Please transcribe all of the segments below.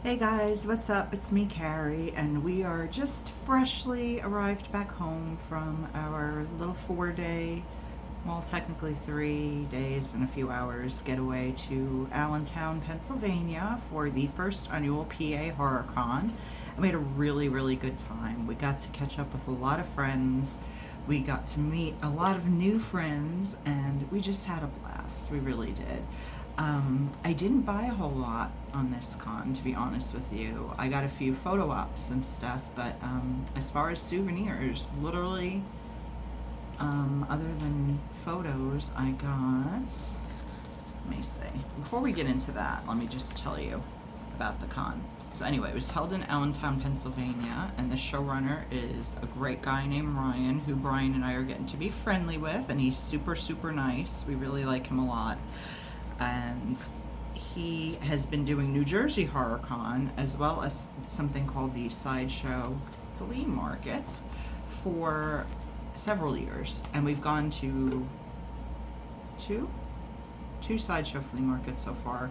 Hey guys, what's up? It's me, Carrie, and we are just freshly arrived back home from our little 4 day, well, technically 3 days and a few hours getaway to Allentown, Pennsylvania for the first annual PA Horror Con. And we had a really, really good time. We got to catch up with a lot of friends. We got to meet a lot of new friends, and we just had a blast. We really did. I didn't buy a whole lot on this con, to be honest with you. I got a few photo ops and stuff, but as far as souvenirs, literally, other than photos, I got. Let me see. Before we get into that, let me just tell you about the con. So anyway, it was held in Allentown, Pennsylvania, and the showrunner is a great guy named Ryan, who Brian and I are getting to be friendly with, and he's super, super nice. We really like him a lot. And he has been doing New Jersey Horror Con as well as something called the Sideshow Flea Market for several years. And we've gone to two Sideshow Flea Markets so far.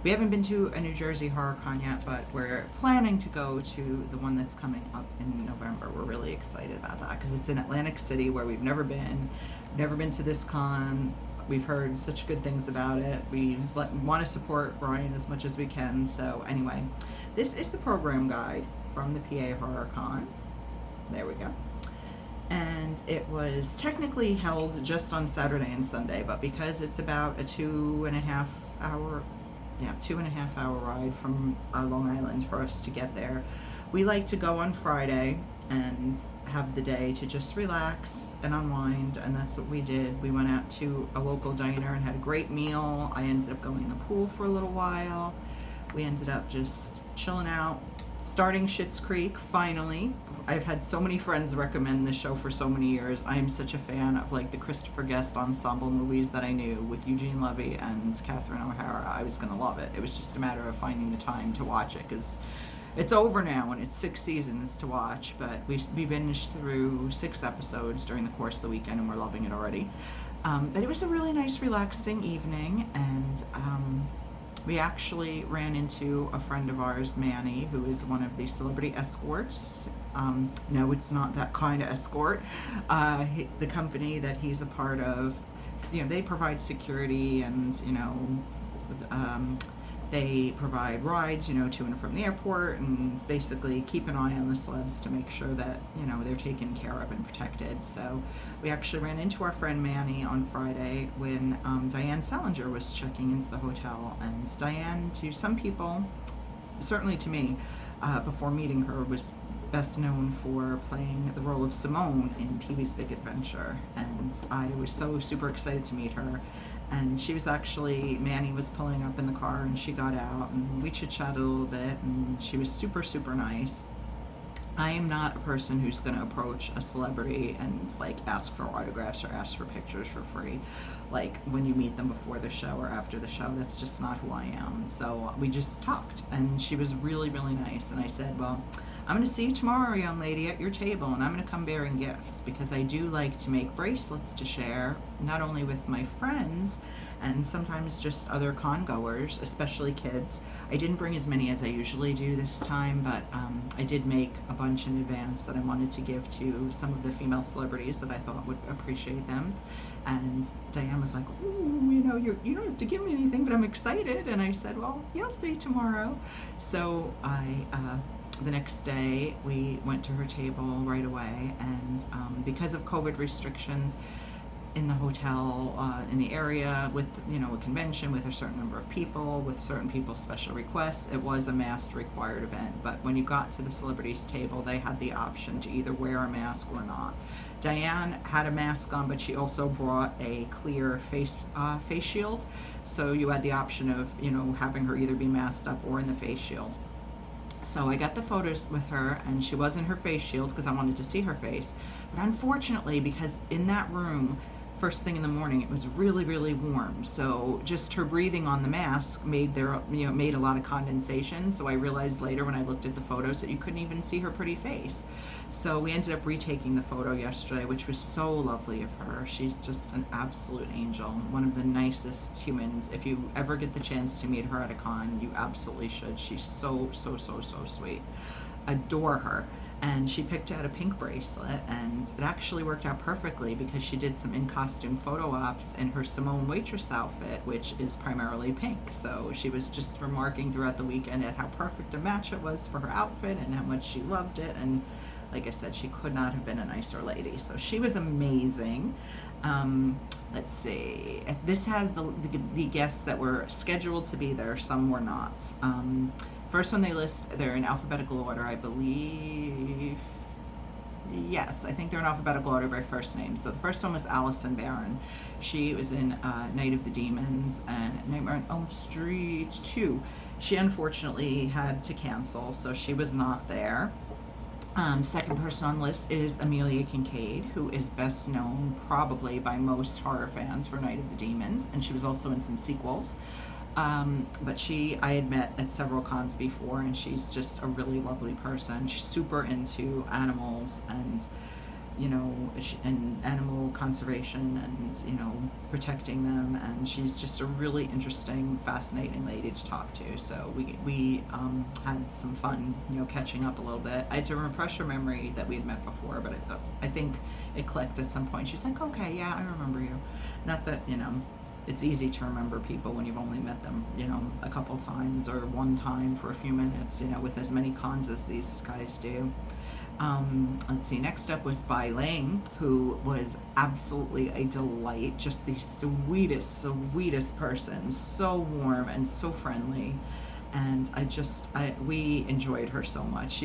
We haven't been to a New Jersey Horror Con yet, but we're planning to go to the one that's coming up in November. We're really excited about that because it's in Atlantic City, where we've never been. Never been to this con. We've heard such good things about it. We want to support Brian as much as we can. So anyway, this is the program guide from the PA Horror Con. There we go. And it was technically held just on Saturday and Sunday, but because it's about a 2.5 hour ride from Long Island for us to get there, we like to go on Friday and have the day to just relax and unwind, and that's what we did. We went out to a local diner and had a great meal. I ended up going in the pool for a little while. We ended up just chilling out, starting Schitt's Creek finally. I've had so many friends recommend this show for so many years. I am such a fan of like the Christopher Guest ensemble movies that I knew with Eugene Levy and Catherine O'Hara. I was gonna love it. It was just a matter of finding the time to watch it because it's over now and it's 6 seasons to watch, but we binged through 6 episodes during the course of the weekend and we're loving it already. But it was a really nice, relaxing evening, and we actually ran into a friend of ours, Manny, who is one of the celebrity escorts. No, it's not that kind of escort. The company that he's a part of, they provide security and, they provide rides, to and from the airport, and basically keep an eye on the celebs to make sure that, they're taken care of and protected. So we actually ran into our friend Manny on Friday when Diane Salinger was checking into the hotel. And Diane, to some people, certainly to me, before meeting her, was best known for playing the role of Simone in Pee-wee's Big Adventure. And I was so super excited to meet her. And she was actually, Manny was pulling up in the car and she got out and we chit-chatted a little bit, and she was super, super nice. I am not a person who's going to approach a celebrity and like ask for autographs or ask for pictures for free. Like when you meet them before the show or after the show, that's just not who I am. So we just talked and she was really, really nice. And I said, well, I'm going to see you tomorrow, young lady, at your table, and I'm going to come bearing gifts because I do like to make bracelets to share, not only with my friends and sometimes just other con goers, especially kids. I didn't bring as many as I usually do this time, but I did make a bunch in advance that I wanted to give to some of the female celebrities that I thought would appreciate them. And Diane was like, "Ooh, you don't have to give me anything, but I'm excited." And I said, "Well, you'll see tomorrow." So the next day we went to her table right away, and because of COVID restrictions in the hotel, in the area, with a convention with a certain number of people, with certain people's special requests, it was a masked required event. But when you got to the celebrities table, they had the option to either wear a mask or not. Diane had a mask on, but she also brought a clear face shield, so you had the option of having her either be masked up or in the face shield. So I got the photos with her, and she was in her face shield because I wanted to see her face. But unfortunately, because in that room, first thing in the morning, it was really, really warm. So just her breathing on the mask made made a lot of condensation. So I realized later when I looked at the photos that you couldn't even see her pretty face. So we ended up retaking the photo yesterday, which was so lovely of her. She's just an absolute angel, one of the nicest humans. If you ever get the chance to meet her at a con, you absolutely should. She's so, so, so, so sweet. Adore her. And she picked out a pink bracelet, and it actually worked out perfectly because she did some in-costume photo ops in her Simone waitress outfit, which is primarily pink. So she was just remarking throughout the weekend at how perfect a match it was for her outfit and how much she loved it. And like I said, she could not have been a nicer lady. So she was amazing. Let's see. This has the guests that were scheduled to be there. Some were not. First one they list, they're in alphabetical order, I believe. Yes, I think they're in alphabetical order by first name. So the first one was Allison Barron. She was in Night of the Demons and Nightmare on Elm Street 2. She unfortunately had to cancel, so she was not there. Second person on the list is Amelia Kincade, who is best known probably by most horror fans for Night of the Demons, and she was also in some sequels. But I had met at several cons before, and she's just a really lovely person. She's super into animals and, and animal conservation and, protecting them. And she's just a really interesting, fascinating lady to talk to. So we had some fun, catching up a little bit. I had to refresh her memory that we had met before, but I think it clicked at some point. She's like, okay, yeah, I remember you. Not that, it's easy to remember people when you've only met them, a couple times or one time for a few minutes, with as many cons as these guys do. Let's see, next up was Bai Ling, who was absolutely a delight, just the sweetest person, so warm and so friendly. And we enjoyed her so much.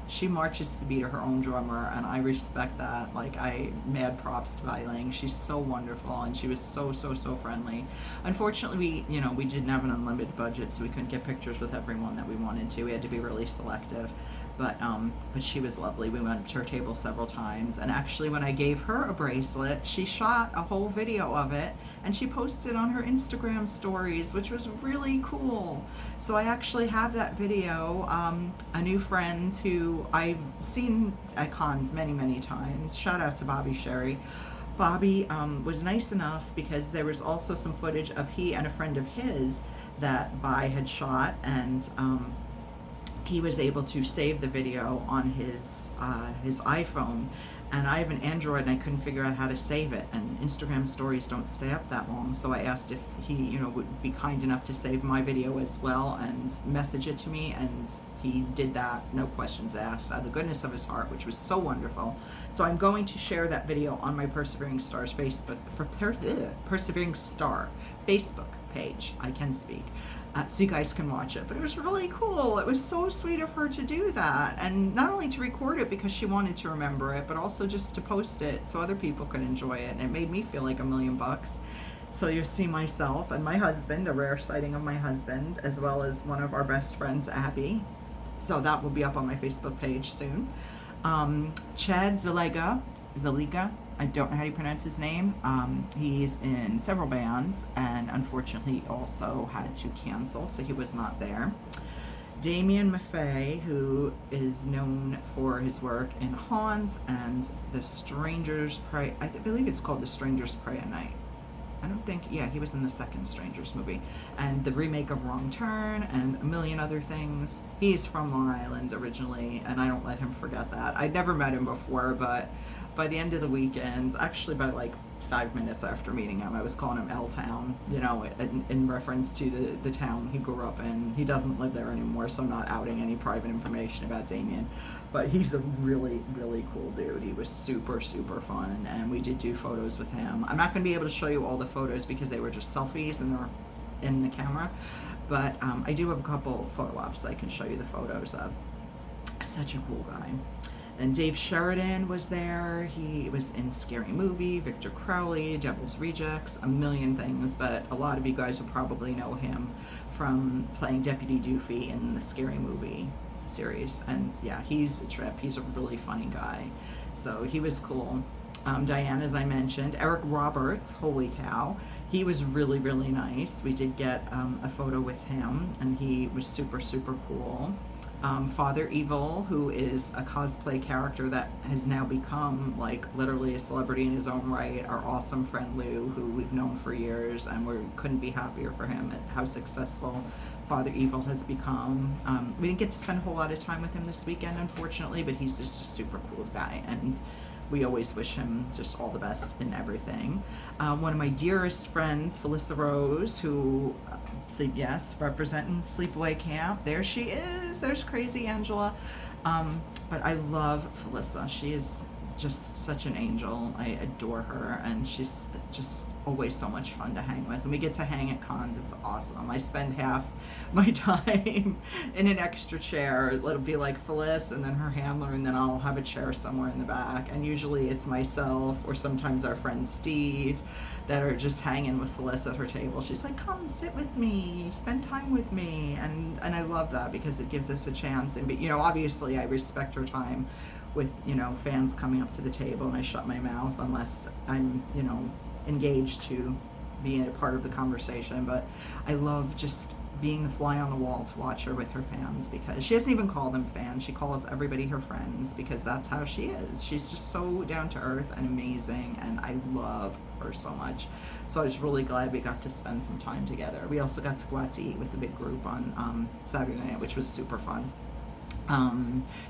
She marches to the beat of her own drummer, and I respect that. Mad props to Bai Ling. She's so wonderful, and she was so friendly. Unfortunately, we didn't have an unlimited budget, so we couldn't get pictures with everyone that we wanted to. We had to be really selective. But she was lovely. We went to her table several times, and actually when I gave her a bracelet, she shot a whole video of it, and she posted on her Instagram stories, which was really cool. So I actually have that video. A new friend who I've seen at cons many times, shout out to Bobby Sherry. Bobby was nice enough because there was also some footage of he and a friend of his that Bai had shot, and he was able to save the video on his iPhone. And I have an Android, and I couldn't figure out how to save it. And Instagram stories don't stay up that long, so I asked if he, would be kind enough to save my video as well and message it to me, and he did that, no questions asked, out of the goodness of his heart, which was so wonderful. So I'm going to share that video on my Persevering Star's Persevering Star Facebook page. I can speak. So you guys can watch it. But it was really cool. It was so sweet of her to do that. And not only to record it because she wanted to remember it, but also just to post it so other people could enjoy it. And it made me feel like $1,000,000. So you see myself and my husband, a rare sighting of my husband, as well as one of our best friends, Abby. So that will be up on my Facebook page soon. Chad Zaliga, I don't know how you pronounce his name. He's in several bands, and unfortunately he also had to cancel, so he was not there. Damien Maffei, who is known for his work in Haunt and The Strangers Pray, I believe it's called The Strangers Pray at Night. He was in the second Strangers movie, and the remake of Wrong Turn, and a million other things. He's from Long Island originally, and I don't let him forget that. I'd never met him before, but by the end of the weekend, actually by 5 minutes after meeting him, I was calling him L-Town, in reference to the town he grew up in. He doesn't live there anymore, so I'm not outing any private information about Damien. But he's a really cool dude. He was super fun, and we did do photos with him. I'm not going to be able to show you all the photos because they were just selfies and they're in the camera, but I do have a couple photo ops that I can show you the photos of. Such a cool guy. And Dave Sheridan was there. He was in Scary Movie, Victor Crowley, Devil's Rejects, a million things, but a lot of you guys will probably know him from playing Deputy Doofy in the Scary Movie series. And yeah, he's a trip. He's a really funny guy. So he was cool. Diane, as I mentioned. Eric Roberts, holy cow. He was really, really nice. We did get a photo with him, and he was super, super cool. Father Evil, who is a cosplay character that has now become like literally a celebrity in his own right. Our awesome friend Lou, who we've known for years, and we couldn't be happier for him at how successful Father Evil has become. We didn't get to spend a whole lot of time with him this weekend, unfortunately, but he's just a super cool guy, and we always wish him just all the best in everything. One of my dearest friends, Felissa Rose, who, yes, representing Sleepaway Camp. There she is. There's crazy Angela. But I love Felissa. She is just such an angel. I adore her, and she's just always so much fun to hang with. And we get to hang at cons. It's awesome. I spend half my time in an extra chair. It'll be like Phyllis and then her handler, and then I'll have a chair somewhere in the back. And usually it's myself or sometimes our friend Steve that are just hanging with Phyllis at her table. She's like, come sit with me, spend time with me. And I love that because it gives us a chance. And, you know, obviously I respect her time with, you know, fans coming up to the table, and I shut my mouth unless I'm, you know, engaged to be a part of the conversation. But I love just being the fly on the wall to watch her with her fans, because she doesn't even call them fans. She calls everybody her friends, because that's how she is. She's just so down to earth and amazing, and I love her so much. So I was really glad we got to spend some time together. We also got to go out to eat with the big group on Saturday night, which was super fun.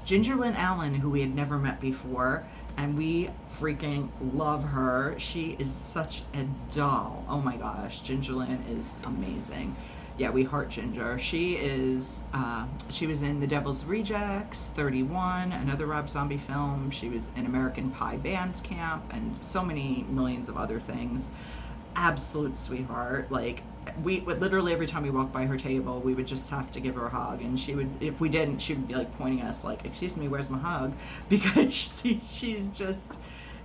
Ginger Lynn Allen, who we had never met before, and we freaking love her. She is such a doll. Oh my gosh, Ginger Lynn is amazing. Yeah, we heart Ginger. She is, she was in The Devil's Rejects, 31, another Rob Zombie film. She was in American Pie Band Camp, and so many millions of other things. Absolute sweetheart. Like, we would literally, every time we walked by her table, we would just have to give her a hug, and she would, if we didn't, she would be like pointing at us like, excuse me, where's my hug? Because she's just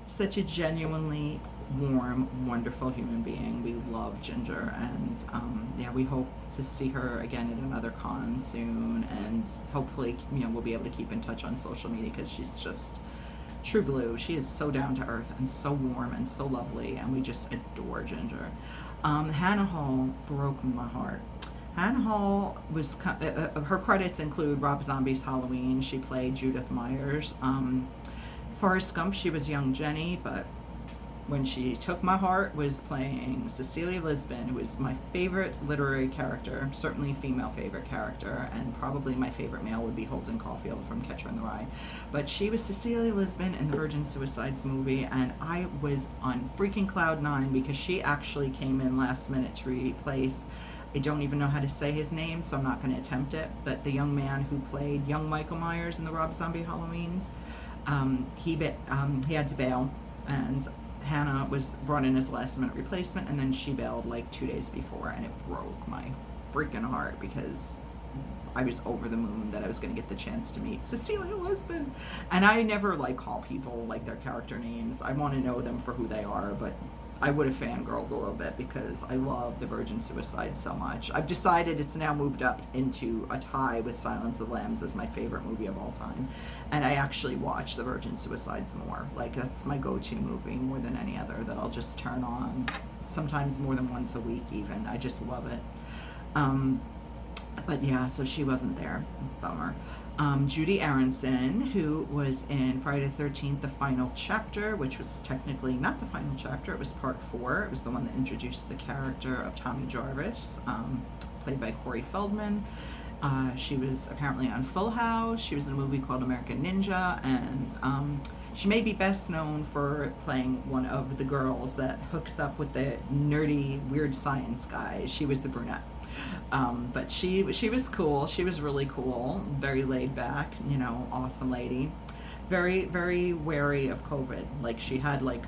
such a genuinely warm, wonderful human being. We love Ginger, and yeah, we hope to see her again at another con soon, and hopefully, you know, we'll be able to keep in touch on social media, because she's just true blue. She is so down to earth and so warm and so lovely, and we just adore Ginger. Hannah Hall broke my heart. Hannah Hall was, her credits include Rob Zombie's Halloween. She played Judith Myers. Forrest Gump, she was young Jenny, but when she took my heart was playing Cecilia Lisbon, who was my favorite literary character, certainly female favorite character, and probably my favorite male would be Holden Caulfield from Catcher in the Rye. But she was Cecilia Lisbon in the Virgin Suicides movie, and I was on freaking cloud nine, because she actually came in last minute to replace, I don't even know how to say his name, so I'm not going to attempt it, but the young man who played young Michael Myers in the Rob Zombie Halloweens, he had to bail, and Hannah was brought in as a last minute replacement, and then she bailed like 2 days before, and it broke my freaking heart, because I was over the moon that I was going to get the chance to meet Cecilia Lisbon. And I never like call people like their character names. I want to know them for who they are, but I would have fangirled a little bit, because I love the Virgin Suicide so much. I've decided it's now moved up into a tie with Silence of the Lambs as my favorite movie of all time. And I actually watch the Virgin Suicides more. Like, that's my go-to movie more than any other, that I'll just turn on, sometimes more than once a week even. I just love it. But yeah, so she wasn't there. Bummer. Judy Aronson, who was in Friday the 13th, the final chapter, which was technically not the final chapter, it was part 4. It was the one that introduced the character of Tommy Jarvis, played by Corey Feldman. She was apparently on Full House. She was in a movie called American Ninja, and she may be best known for playing one of the girls that hooks up with the nerdy, weird science guy. She was the brunette. But she was cool. She was really cool, very laid back, you know, awesome lady. Very, very wary of COVID. Like, she had like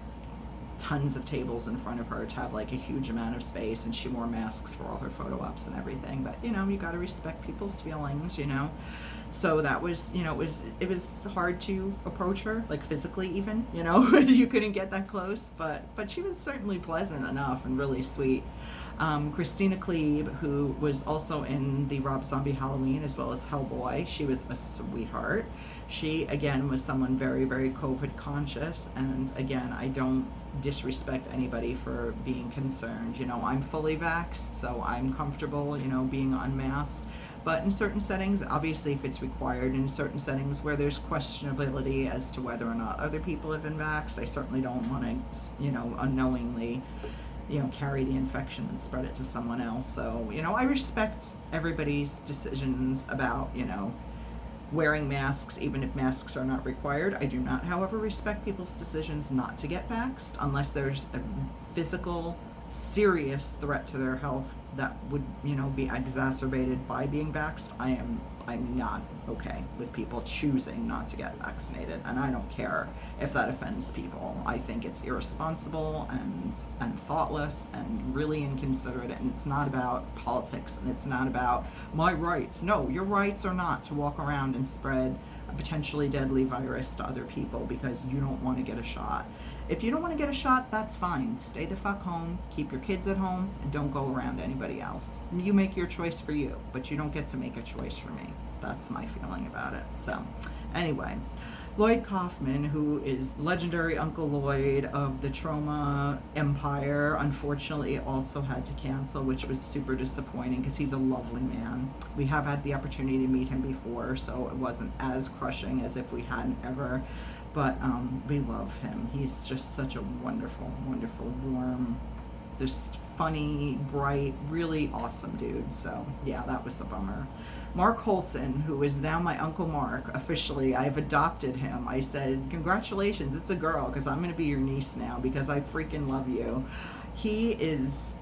tons of tables in front of her to have like a huge amount of space, and she wore masks for all her photo ops and everything. But you know, you got to respect people's feelings, you know. So that was, you know, it was hard to approach her, like physically even, you know. You couldn't get that close, but she was certainly pleasant enough and really sweet. Christina Klebe, who was also in the Rob Zombie Halloween as well as Hellboy, she was a sweetheart. She, again, was someone very, very COVID conscious, and again, I don't disrespect anybody for being concerned. You know, I'm fully vaxxed, so I'm comfortable, you know, being unmasked. But in certain settings, obviously if it's required, in certain settings where there's questionability as to whether or not other people have been vaxxed, I certainly don't want to, you know, unknowingly, you know, carry the infection and spread it to someone else. So, you know, I respect everybody's decisions about, you know, wearing masks, even if masks are not required. I do not, however, respect people's decisions not to get vaxxed unless there's a physical, serious threat to their health that would, you know, be exacerbated by being vaxxed. I'm not okay with people choosing not to get vaccinated, and I don't care if that offends people. I think it's irresponsible and thoughtless and really inconsiderate, and it's not about politics, and it's not about my rights. No, your rights are not to walk around and spread a potentially deadly virus to other people because you don't want to get a shot. If you don't want to get a shot, that's fine. Stay the fuck home, keep your kids at home, and don't go around anybody else. You make your choice for you, but you don't get to make a choice for me. That's my feeling about it. So, anyway, Lloyd Kaufman, who is legendary Uncle Lloyd of the Trauma Empire, unfortunately also had to cancel, which was super disappointing because he's a lovely man. We have had the opportunity to meet him before, so it wasn't as crushing as if we hadn't ever. But we love him. He's just such a wonderful, wonderful, warm, just funny, bright, really awesome dude. So, yeah, that was a bummer. Mark Holson, who is now my Uncle Mark, officially, I've adopted him. I said, congratulations, it's a girl, because I'm going to be your niece now, because I freaking love you. He's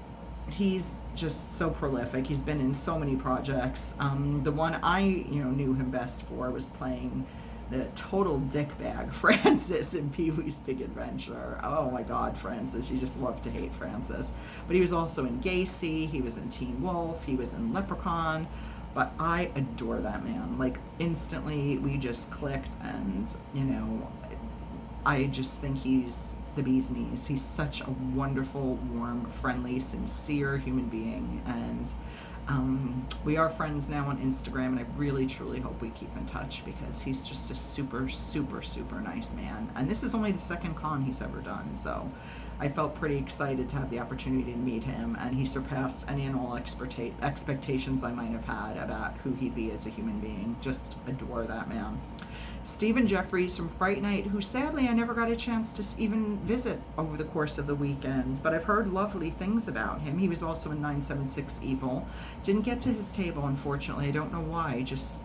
just so prolific. He's been in so many projects. The one I, you know, knew him best for was playing the total dickbag Francis in Pee-wee's Big Adventure. Oh my God, Francis, you just love to hate Francis. But he was also in Gacy, he was in Teen Wolf, he was in Leprechaun. But I adore that man. Like, instantly we just clicked, and, you know, I just think he's the bee's knees. He's such a wonderful, warm, friendly, sincere human being, and we are friends now on Instagram, and I really truly hope we keep in touch because he's just a super, super, super nice man. And this is only the second con he's ever done, so I felt pretty excited to have the opportunity to meet him, and he surpassed any and all expectations I might have had about who he'd be as a human being. Just adore that man. Stephen Jeffries from Fright Night, who sadly I never got a chance to even visit over the course of the weekends, but I've heard lovely things about him. He was also in 976 Evil. Didn't get to his table, unfortunately. I don't know why, just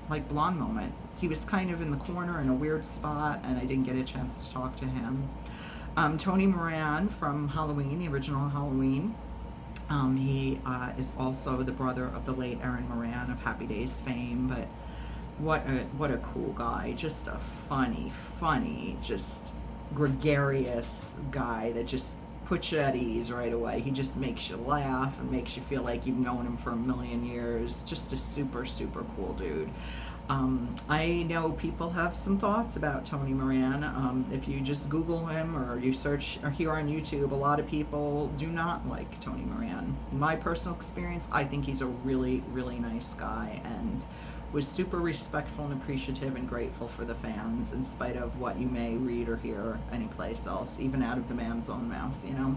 like blonde moment. He was kind of in the corner in a weird spot, and I didn't get a chance to talk to him. Tony Moran from Halloween, the original Halloween. He is also the brother of the late Erin Moran of Happy Days fame, but what a cool guy. Just a funny, just gregarious guy that just puts you at ease right away. He just makes you laugh and makes you feel like you've known him for a million years. Just a super, super cool dude. I know people have some thoughts about Tony Moran. If you just Google him or you search here on YouTube, a lot of people do not like Tony Moran. In my personal experience, I think he's a really, really nice guy and was super respectful and appreciative and grateful for the fans in spite of what you may read or hear anyplace else, even out of the man's own mouth, you know.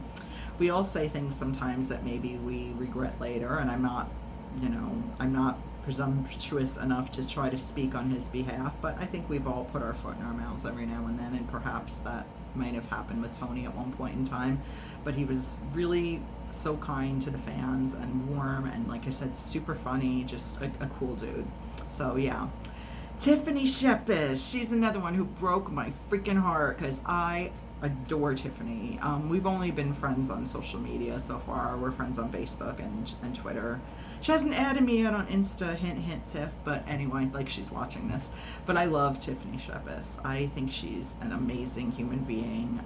We all say things sometimes that maybe we regret later, and I'm not presumptuous enough to try to speak on his behalf, but I think we've all put our foot in our mouths every now and then, and perhaps that might have happened with Tony at one point in time. But he was really so kind to the fans and warm and, like I said, super funny, just a cool dude. So yeah. Tiffany Shepherd, she's another one who broke my freaking heart because I adore Tiffany. We've only been friends on social media so far. We're friends on Facebook and Twitter. She hasn't added me yet on Insta, hint, hint, Tiff, but anyway, like she's watching this. But I love Tiffany Shepherd. I think she's an amazing human being.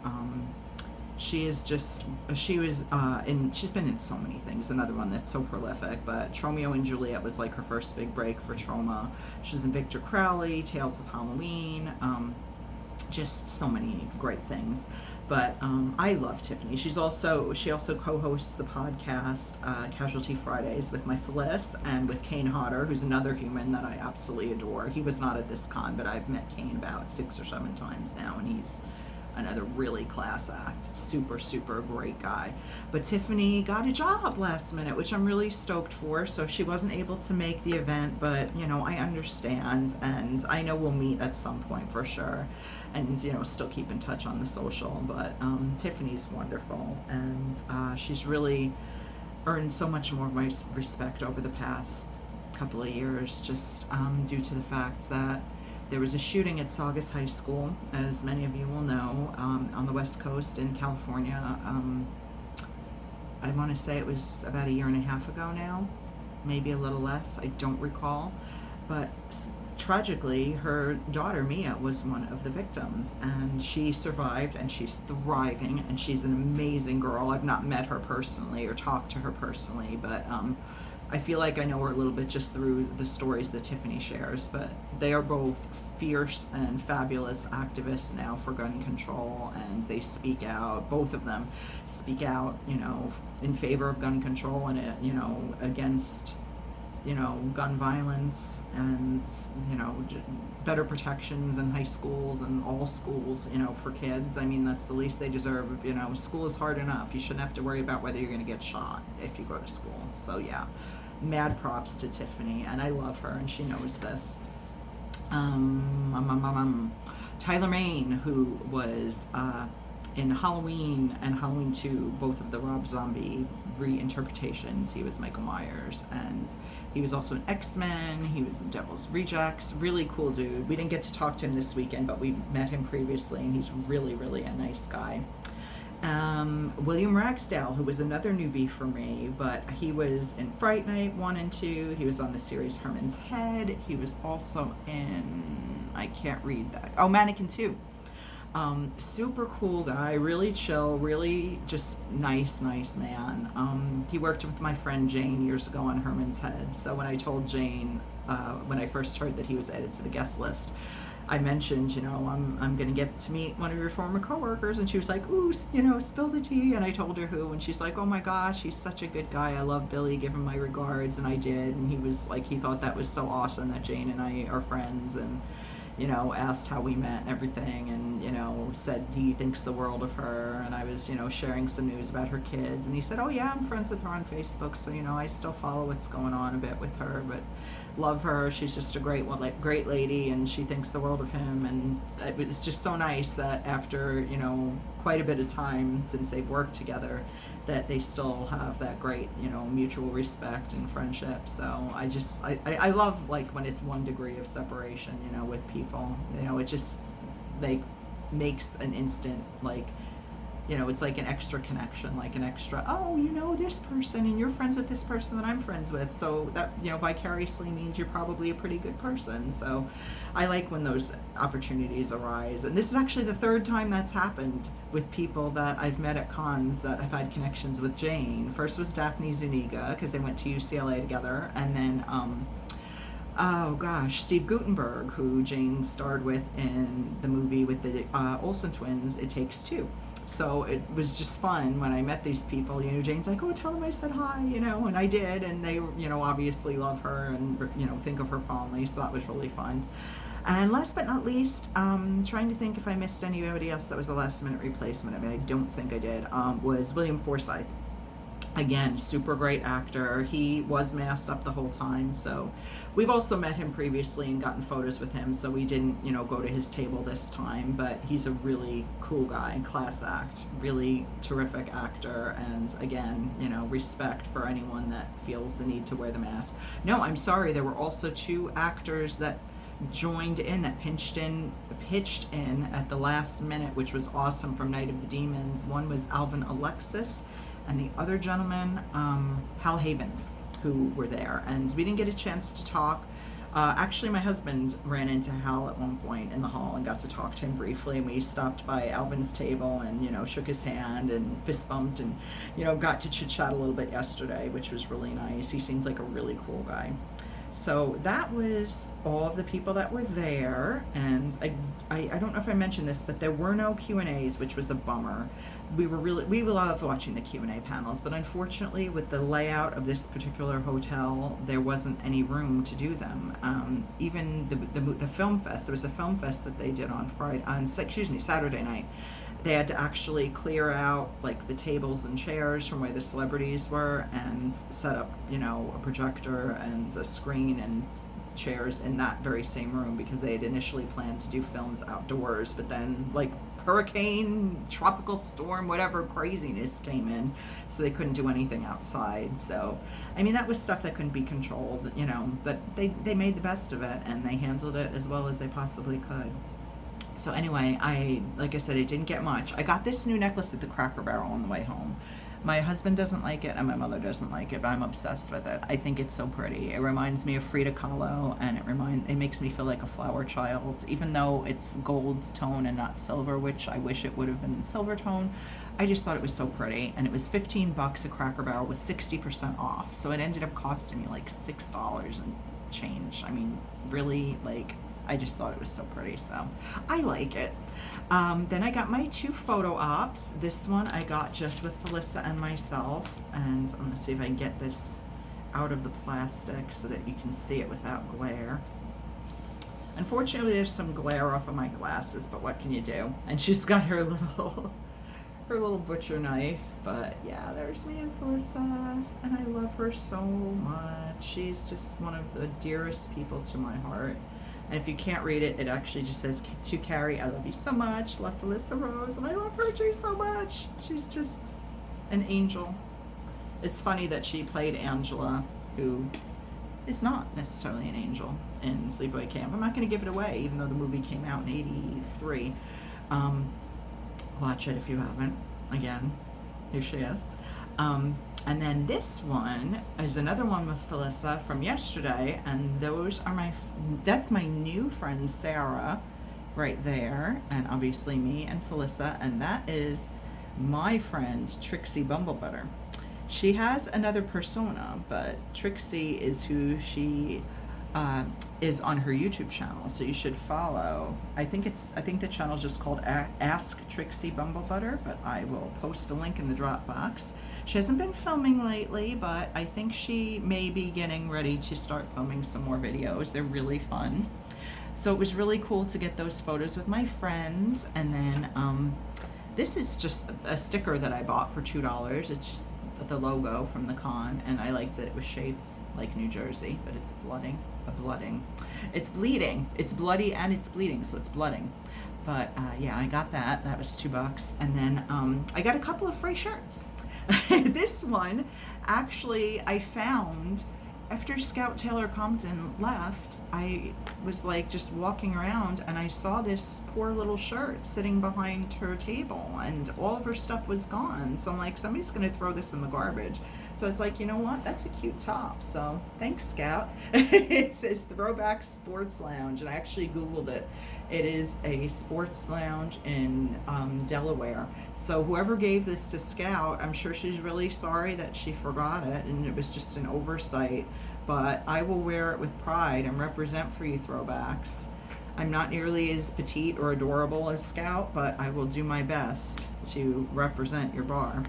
She is just, she's been in so many things. Another one that's so prolific, but Tromeo and Juliet was like her first big break for Troma. She's in Victor Crowley, Tales of Halloween, just so many great things. But I love Tiffany. She also co-hosts the podcast Casualty Fridays with my Phyllis and with Kane Hodder, who's another human that I absolutely adore. He was not at this con, but I've met Kane about 6 or 7 times now, and he's another really class act. Super, super great guy. But Tiffany got a job last minute, which I'm really stoked for. So she wasn't able to make the event, but, you know, I understand. And I know we'll meet at some point for sure. And, you know, still keep in touch on the social. But Tiffany's wonderful. And she's really earned so much more of my respect over the past couple of years, just due to the fact that there was a shooting at Saugus High School, as many of you will know, on the West Coast in California. I want to say it was about 1.5 years ago now, maybe a little less, I don't recall. But tragically, her daughter Mia was one of the victims, and she survived, and she's thriving, and she's an amazing girl. I've not met her personally or talked to her personally, but I feel like I know her a little bit just through the stories that Tiffany shares, but they are both fierce and fabulous activists now for gun control, and they speak out, both of them speak out, you know, in favor of gun control and, you know, against, you know, gun violence and, you know, better protections in high schools and all schools, you know, for kids. I mean, that's the least they deserve. You know, school is hard enough. You shouldn't have to worry about whether you're going to get shot if you go to school. So yeah, mad props to Tiffany, and I love her, and she knows this. Tyler Mayne, who was in Halloween and Halloween 2, both of the Rob Zombie reinterpretations. He was Michael Myers, and he was also in X-Men. He was in Devil's Rejects. Really cool dude. We didn't get to talk to him this weekend, but we met him previously, and he's really, really a nice guy. William Ragsdale, who was another newbie for me, but he was in Fright Night 1 and 2. He was on the series Herman's Head. He was also in, I can't read that. Oh, Mannequin 2. Super cool guy, really chill, really just nice man. He worked with my friend Jane years ago on Herman's Head. So when I told Jane, when I first heard that he was added to the guest list, I mentioned, you know, I'm going to get to meet one of your former coworkers, and she was like, ooh, you know, spill the tea. And I told her who, and she's like, oh my gosh, he's such a good guy. I love Billy. Give him my regards. And I did. And he was like, he thought that was so awesome that Jane and I are friends, and, you know, asked how we met and everything, and, you know, said he thinks the world of her. And I was, you know, sharing some news about her kids, and he said, oh yeah, I'm friends with her on Facebook, so, you know, I still follow what's going on a bit with her, but love her. She's just a great lady, and she thinks the world of him. And it's just so nice that after, you know, quite a bit of time since they've worked together, that they still have that great, you know, mutual respect and friendship. So I love, like, when it's 1 degree of separation, you know, with people. You know, it just, like, makes an instant, like, you know, it's like an extra connection, like an extra, oh, you know this person, and you're friends with this person that I'm friends with. So that, you know, vicariously means you're probably a pretty good person. So I like when those opportunities arise. And this is actually the 3rd time that's happened with people that I've met at cons that I've had connections with Jane. First was Daphne Zuniga, because they went to UCLA together. And then, oh gosh, Steve Guttenberg, who Jane starred with in the movie with the Olsen twins, It Takes Two. So it was just fun when I met these people. You know, Jane's like, oh, tell them I said hi, you know, and I did. And they, you know, obviously love her and, you know, think of her fondly. So that was really fun. And last but not least, trying to think if I missed anybody else that was a last minute replacement. I mean, I don't think I did, was William Forsyth. Again, super great actor. He was masked up the whole time, so we've also met him previously and gotten photos with him, so we didn't, you know, go to his table this time, but he's a really cool guy, class act, really terrific actor, and again, you know, respect for anyone that feels the need to wear the mask. No, I'm sorry, there were also 2 actors that joined in, that pitched in at the last minute, which was awesome, from Night of the Demons. One was Alvin Alexis, and the other gentleman, Hal Havens, who were there. And we didn't get a chance to talk. Actually, my husband ran into Hal at one point in the hall and got to talk to him briefly. And we stopped by Alvin's table and, shook his hand and fist bumped and, got to chit chat a little bit yesterday, which was really nice. He seems like a really cool guy. So that was all of the people that were there, and I don't know if I mentioned this, but there were no Q&As, which was a bummer. We love watching the Q&A panels, but unfortunately with the layout of this particular hotel, there wasn't any room to do them. Even the film fest, there was a film fest that they did on Saturday night. They had to actually clear out like the tables and chairs from where the celebrities were and set up, a projector and a screen and chairs in that very same room, because they had initially planned to do films outdoors, but then like hurricane, tropical storm, whatever craziness came in, so they couldn't do anything outside. So I mean, that was stuff that couldn't be controlled, but they made the best of it, and they handled it as well as they possibly could. So anyway, like I said, I didn't get much. I got this new necklace at the Cracker Barrel on the way home. My husband doesn't like it, and my mother doesn't like it, but I'm obsessed with it. I think it's so pretty. It reminds me of Frida Kahlo, and it makes me feel like a flower child, even though it's gold tone and not silver, which I wish it would have been silver tone. I just thought it was so pretty, and it was $15 at Cracker Barrel with 60% off. So it ended up costing me like $6 and change. I mean, really, like, I just thought it was so pretty, so I like it. Then I got my 2 photo ops. This one I got just with Felissa and myself, and I'm going to see if I can get this out of the plastic so that you can see it without glare. Unfortunately, there's some glare off of my glasses, but what can you do? And she's got her little butcher knife. But yeah, there's me and Felissa, and I love her so much. She's just one of the dearest people to my heart. And if you can't read it, it actually just says, "To Carrie, I love you so much. Love, Felissa Rose." And I love her too so much. She's just an angel. It's funny that she played Angela, who is not necessarily an angel, in Sleepaway Camp. I'm not going to give it away, even though the movie came out in '83. Watch it if you haven't. Again, here she is. And then this one is another one with Felissa from yesterday, and that's my new friend Sarah right there, and obviously me and Felissa, and that is my friend Trixie Bumblebutter. She has another persona, but Trixie is who she is on her YouTube channel, so you should follow. I think the channel is just called Ask Trixie Bumblebutter, but I will post a link in the Dropbox. She hasn't been filming lately, but I think she may be getting ready to start filming some more videos. They're really fun. So it was really cool to get those photos with my friends. And then this is just a sticker that I bought for $2. It's just the logo from the con, and I liked that it was shaped like New Jersey, but it's It's bleeding. It's bloody and it's bleeding, so it's blooding. But yeah, I got that. That was $2. And then I got a couple of free shirts. This one, actually, I found after Scout Taylor Compton left. I was like just walking around, and I saw this poor little shirt sitting behind her table, and all of her stuff was gone. So I'm like, somebody's going to throw this in the garbage. So I was like, you know what? That's a cute top. So thanks, Scout. It says Throwback Sports Lounge, and I actually Googled it. It is a sports lounge in Delaware. So whoever gave this to Scout, I'm sure she's really sorry that she forgot it, and it was just an oversight. But I will wear it with pride and represent for you, Throwbacks. I'm not nearly as petite or adorable as Scout, but I will do my best to represent your bar.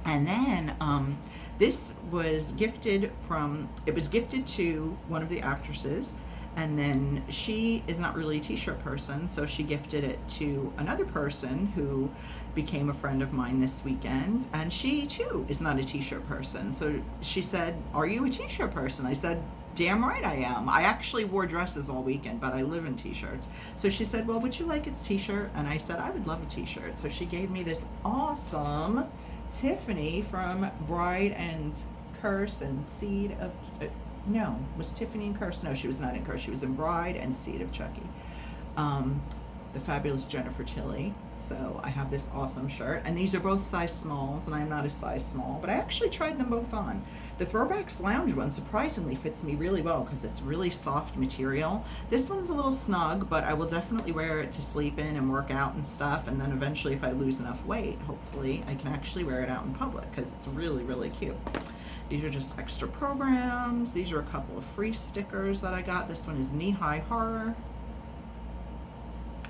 And then this was gifted to one of the actresses, and then she is not really a t-shirt person, so she gifted it to another person who became a friend of mine this weekend, and she too is not a t-shirt person. So she said, "Are you a t-shirt person?" I said, "Damn right I am. I actually wore dresses all weekend, but I live in t-shirts." So she said, "Well, would you like a t-shirt?" And I said, "I would love a t-shirt." So she gave me this awesome Tiffany from Bride and Curse and Seed of... was Tiffany in Curse? No, she was not in Curse. She was in Bride and Seed of Chucky. the fabulous Jennifer Tilly. So I have this awesome shirt, and these are both size smalls, and I'm not a size small, but I actually tried them both on. The Throwbacks Lounge one surprisingly fits me really well because it's really soft material. This one's a little snug, but I will definitely wear it to sleep in and work out and stuff, and then eventually if I lose enough weight, hopefully I can actually wear it out in public because it's really, really cute. These are just extra programs. These are a couple of free stickers that I got. This one is Knee High Horror.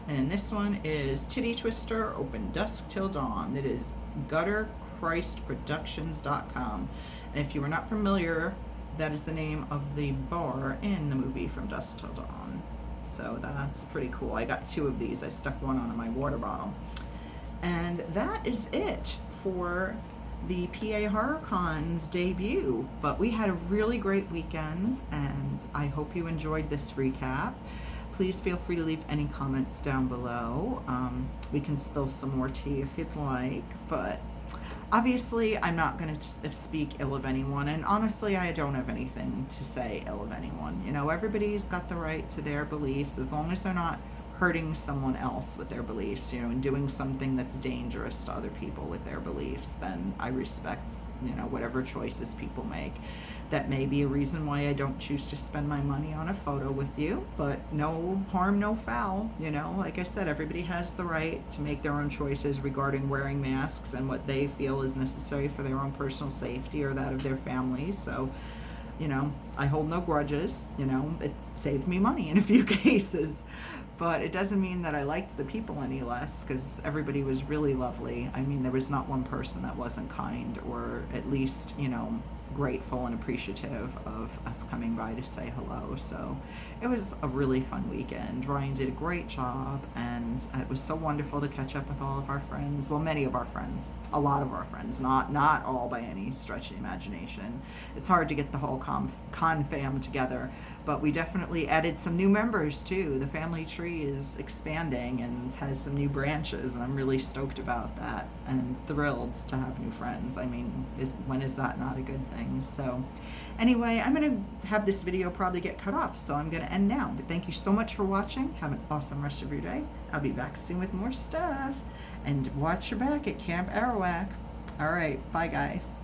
And this one is Titty Twister, Open Dusk Till Dawn. It is GutterChristProductions.com. And if you are not familiar, that is the name of the bar in the movie From Dusk Till Dawn. So that's pretty cool. I got 2 of these. I stuck one on my water bottle. And that is it for the PA HorrorCon's debut. But we had a really great weekend, and I hope you enjoyed this recap. Please feel free to leave any comments down below. We can spill some more tea if you'd like, but obviously I'm not going to speak ill of anyone, and honestly I don't have anything to say ill of anyone. You know, everybody's got the right to their beliefs as long as they're not hurting someone else with their beliefs, you know, and doing something that's dangerous to other people with their beliefs. Then I respect, you know, whatever choices people make. That may be a reason why I don't choose to spend my money on a photo with you, but no harm, no foul. You know, like I said, everybody has the right to make their own choices regarding wearing masks and what they feel is necessary for their own personal safety or that of their families. So, you know, I hold no grudges. You know, it saved me money in a few cases. But it doesn't mean that I liked the people any less, because everybody was really lovely. I mean, there was not one person that wasn't kind, or at least, you know, grateful and appreciative of us coming by to say hello. So it was a really fun weekend. Ryan did a great job, and it was so wonderful to catch up with all of our friends. Well, many of our friends, a lot of our friends, not all by any stretch of the imagination. It's hard to get the whole con fam together, but we definitely added some new members too. The family tree is expanding and has some new branches, and I'm really stoked about that and thrilled to have new friends. I mean, when is that not a good thing? So anyway, I'm going to have this video probably get cut off, so I'm going to end now. But thank you so much for watching. Have an awesome rest of your day. I'll be back soon with more stuff. And watch your back at Camp Arawak. All right, bye guys.